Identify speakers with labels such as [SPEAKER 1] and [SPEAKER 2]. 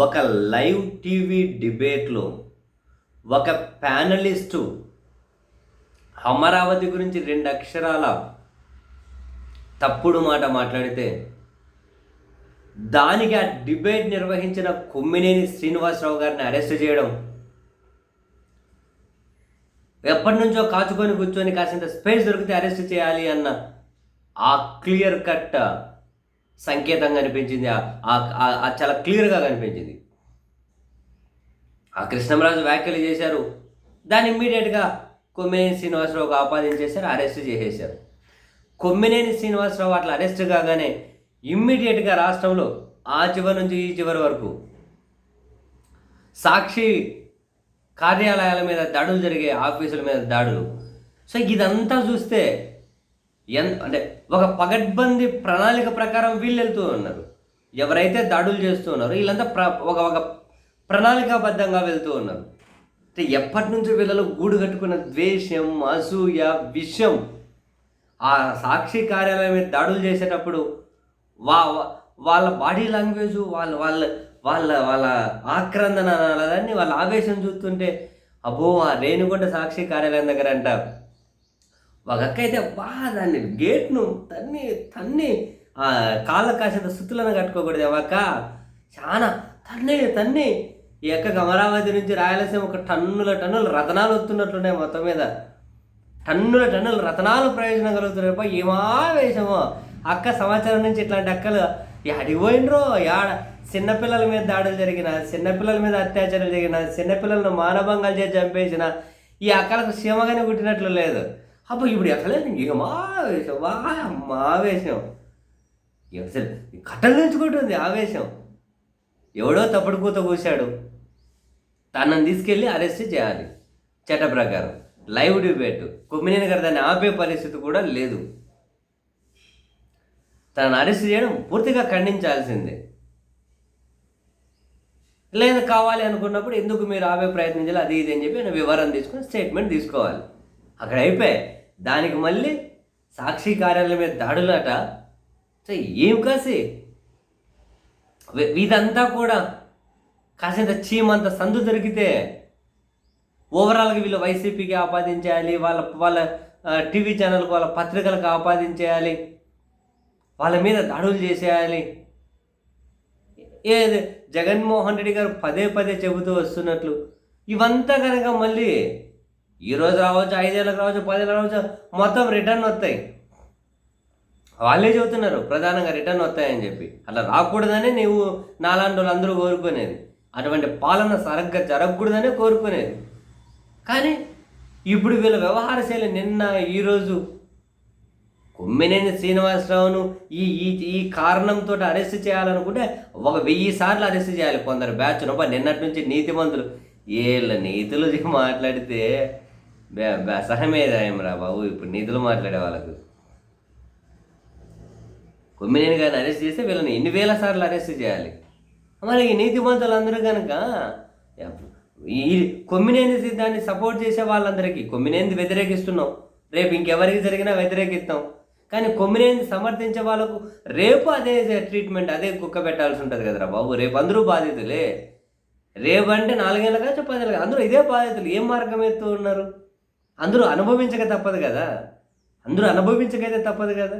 [SPEAKER 1] ఒక live TV డిబేట్లో ఒక ప్యానలిస్టు అమరావతి గురించి 2 అక్షరాల తప్పుడు మాట మాట్లాడితే దానికి ఆ డిబేట్ నిర్వహించిన కొమ్మినేని శ్రీనివాసరావు గారిని అరెస్ట్ చేయడం, ఎప్పటి నుంచో కాచుకొని కూర్చొని కాసింత స్పేస్ దొరికితే అరెస్ట్ చేయాలి అన్న ఆ క్లియర్ కట్ సంకేతంగా అనిపించింది. చాలా క్లియర్గా కనిపించింది. ఆ కృష్ణంరాజు వ్యాఖ్యలు చేశారు, దాన్ని ఇమ్మీడియట్గా కొమ్మినేని శ్రీనివాసరావుకు ఆపాదించేశారు, అరెస్ట్ చేసేశారు. కొమ్మినేని శ్రీనివాసరావు అట్లా అరెస్ట్ కాగానే ఇమ్మీడియట్గా రాష్ట్రంలో ఆ చివరి నుంచి ఈ చివరి వరకు సాక్షి కార్యాలయాల మీద దాడులు జరిగే, ఆఫీసుల మీద దాడులు. సో ఇదంతా చూస్తే అంటే ఒక పగడ్బందీ ప్రణాళిక ప్రకారం వీళ్ళు వెళ్తూ ఉన్నారు. ఎవరైతే దాడులు చేస్తూ ఉన్నారో వీళ్ళంతా ఒక ప్రణాళికాబద్ధంగా వెళ్తూ ఉన్నారు. అంటే ఎప్పటి నుంచో వీళ్ళలో గూడు కట్టుకున్న ద్వేషం, అసూయ, విషం ఆ సాక్షి కార్యాలయం మీద దాడులు చేసేటప్పుడు వాళ్ళ బాడీ లాంగ్వేజ్, వాళ్ళ వాళ్ళ వాళ్ళ వాళ్ళ ఆక్రందన దాన్ని, వాళ్ళ ఆవేశం చూస్తుంటే అబ్బో ఆ రేణుగుంట సాక్షి కార్యాలయం దగ్గర అంట ఒక అక్క అయితే దాన్ని గేట్ను తన్ని కాళ్ళ కాసేంత స్థుతులను కట్టుకోకూడదు అక్క, చాలా తన్ని ఈ అక్కకి అమరావతి నుంచి రాయలసీమ ఒక టన్నుల రతనాలు వస్తున్నట్లున్నాయి. మొత్తం మీద టన్నుల రతనాలు ప్రయోజనం కలుగుతున్నాయి. ఏమావేశమో అక్క సంవత్సరం నుంచి ఇట్లాంటి అక్కలు అడిగిపోయినరో చిన్నపిల్లల మీద దాడులు జరిగిన, చిన్నపిల్లల మీద అత్యాచారాలు జరిగిన, చిన్నపిల్లలను మానభంగాలు చేసి చంపేసిన ఈ అక్కలకు క్షేమగానే పుట్టినట్లు లేదు. అబ్బో ఇప్పుడు ఎక్కలేదు ఏమావేశం, ఆవేశం అసలు కట్టలు తెచ్చుకుంటుంది ఆవేశం. ఎవడో తప్పుడు కూత కూశాడు, తనని తీసుకెళ్ళి అరెస్ట్ చేయాలి చట్ట ప్రకారం. లైవ్ డిబేట్ కొమ్మినేని గారు దాన్ని ఆపే పరిస్థితి కూడా లేదు. తనను అరెస్ట్ చేయడం పూర్తిగా ఖండించాల్సిందే. లేదు కావాలి అనుకున్నప్పుడు ఎందుకు మీరు ఆపే ప్రయత్నించాలి అది ఇది అని చెప్పి నేను వివరణ తీసుకుని స్టేట్మెంట్ తీసుకోవాలి. అక్కడ అయిపోయి దానికి మళ్ళీ సాక్షి కార్యాలయం మీద దాడులట. సో ఏం కాసి ఇదంతా కూడా కాసింత చీమంత సందు దొరికితే ఓవరాల్గా వీళ్ళు వైసీపీకి ఆపాదించేయాలి, వాళ్ళ టీవీ ఛానల్కి, వాళ్ళ పత్రికలకు ఆపాదించేయాలి, వాళ్ళ మీద దాడులు చేసేయాలి. ఏది జగన్మోహన్ రెడ్డి గారు పదే చెబుతూ వస్తున్నట్లు ఇవంతా కనుక మళ్ళీ ఈరోజు రావచ్చు, 5 ఏళ్ళకి రావచ్చు, 10 ఏళ్ళకి రావచ్చు, మొత్తం రిటర్న్ వస్తాయి. వాళ్ళే చెబుతున్నారు ప్రధానంగా రిటర్న్ వస్తాయని చెప్పి. అలా రాకూడదనే నీవు నాలాంటి వాళ్ళు అందరూ కోరుకునేది, అటువంటి పాలన సరిగ్గా జరగకూడదనే కోరుకునేది. కానీ ఇప్పుడు వీళ్ళ వ్యవహార శైలి నిన్న ఈరోజు కొమ్మినేని శ్రీనివాసరావును ఈ కారణంతో అరెస్ట్ చేయాలనుకుంటే 1000 సార్లు అరెస్ట్ చేయాలి కొందరు బ్యాచ్. నిన్నటి నుంచి నీతిమంతులు వీళ్ళ నీతులు మాట్లాడితే సహమేదాయం రా బాబు. ఇప్పుడు నీతులు మాట్లాడే వాళ్ళకు కొమ్మినేని గారిని అరెస్ట్ చేస్తే వీళ్ళని ఎన్ని వేల సార్లు అరెస్ట్ చేయాలి. మరి ఈ నీతిమంతులందరూ కనుక ఈ కొమ్మినేని దాన్ని సపోర్ట్ చేసే వాళ్ళందరికీ కొమ్మినేని వ్యతిరేకిస్తున్నాం, రేపు ఇంకెవరికి జరిగినా వ్యతిరేకిస్తాం. కానీ కొమ్మినేని సమర్థించే వాళ్ళకు రేపు అదే ట్రీట్మెంట్, అదే కుక్క పెట్టాల్సి ఉంటుంది కదరా బాబు. రేపు అందరూ బాధితులే. రేపు అంటే 4 ఏళ్ళ కాదు 10 ఏళ్ళ అందరూ ఇదే బాధితులు. ఏం మార్గం ఎత్తు ఉన్నారు? అందరూ అనుభవించక తప్పదు కదా, అందరూ అనుభవించకైతే తప్పదు కదా.